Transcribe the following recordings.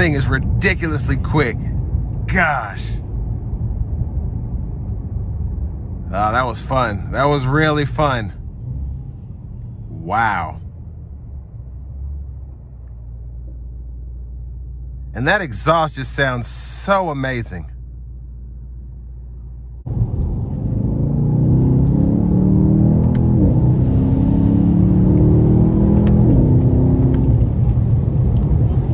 thing is ridiculously quick. Gosh. Oh, that was fun. That was really fun. Wow. And that exhaust just sounds so amazing.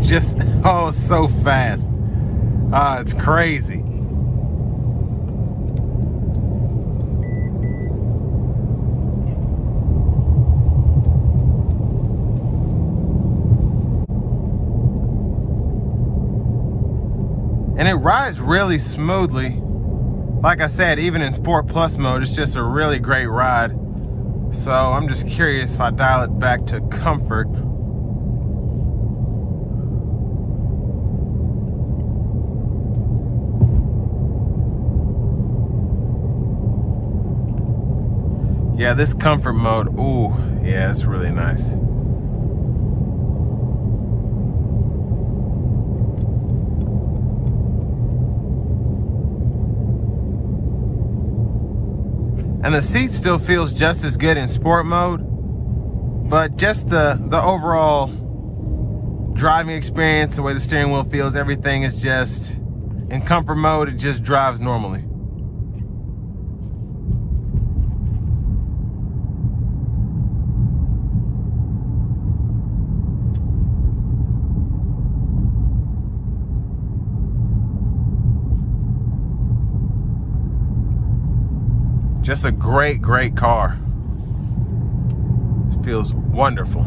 Just, oh, so fast. It's crazy. And it rides really smoothly. Like I said, even in Sport Plus mode, it's just a really great ride. So I'm just curious if I dial it back to comfort. Yeah, this comfort mode, ooh, yeah, it's really nice. And the seat still feels just as good in sport mode, but just the overall driving experience, the way the steering wheel feels, everything is just, in comfort mode, it just drives normally. Just a great, great car. It feels wonderful.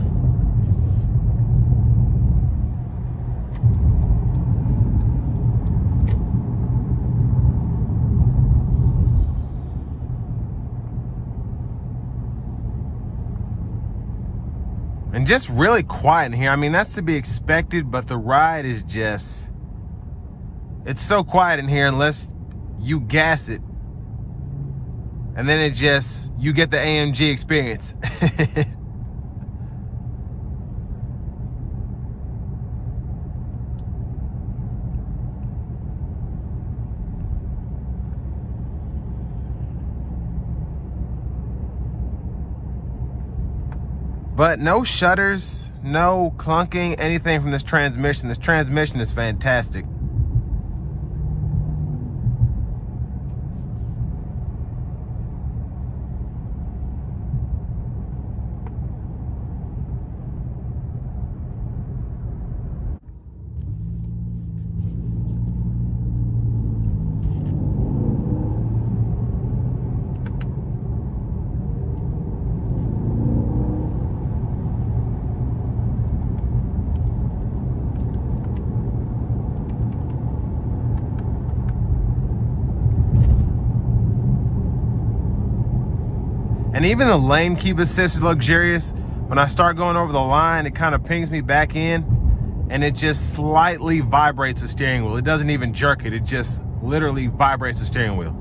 And just really quiet in here. I mean, that's to be expected, but the ride is just, it's so quiet in here unless you gas it. And then it just, you get the AMG experience. But no shudders, no clunking, anything from this transmission. This transmission is fantastic. And even the lane keep assist is luxurious. When I start going over the line, it kind of pings me back in and it just slightly vibrates the steering wheel. It doesn't even jerk it. It just literally vibrates the steering wheel.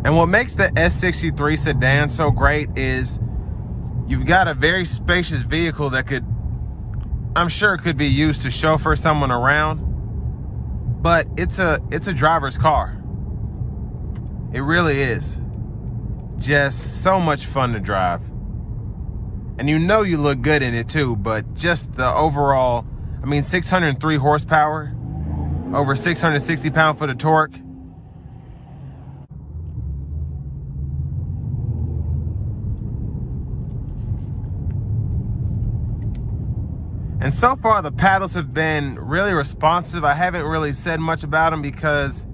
And what makes the S63 sedan so great is you've got a very spacious vehicle that could, I'm sure could be used to chauffeur someone around, but it's a driver's car. It really is. Just so much fun to drive. And you know you look good in it too, but just the overall, I mean, 603 horsepower, over 660 pound-foot of torque. And so far the paddles have been really responsive. I haven't really said much about them because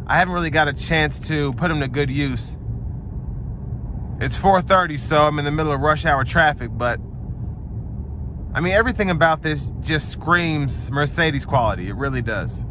I haven't really got a chance to put them to good use. It's 4:30, so I'm in the middle of rush hour traffic, but I mean, everything about this just screams Mercedes quality. It really does.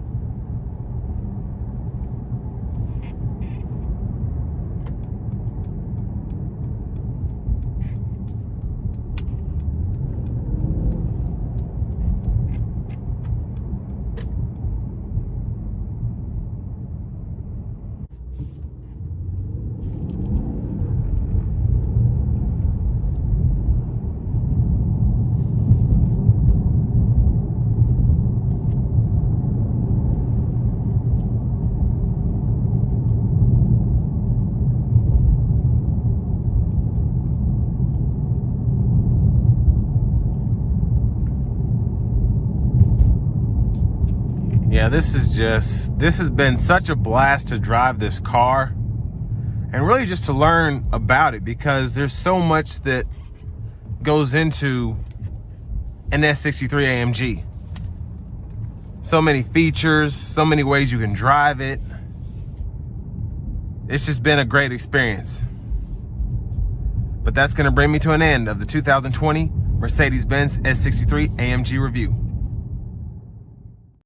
Yeah, this has been such a blast to drive this car, and really just to learn about it, because there's so much that goes into an S63 AMG. So many features, so many ways you can drive it. It's just been a great experience. But that's gonna bring me to an end of the 2020 Mercedes-Benz S63 AMG review.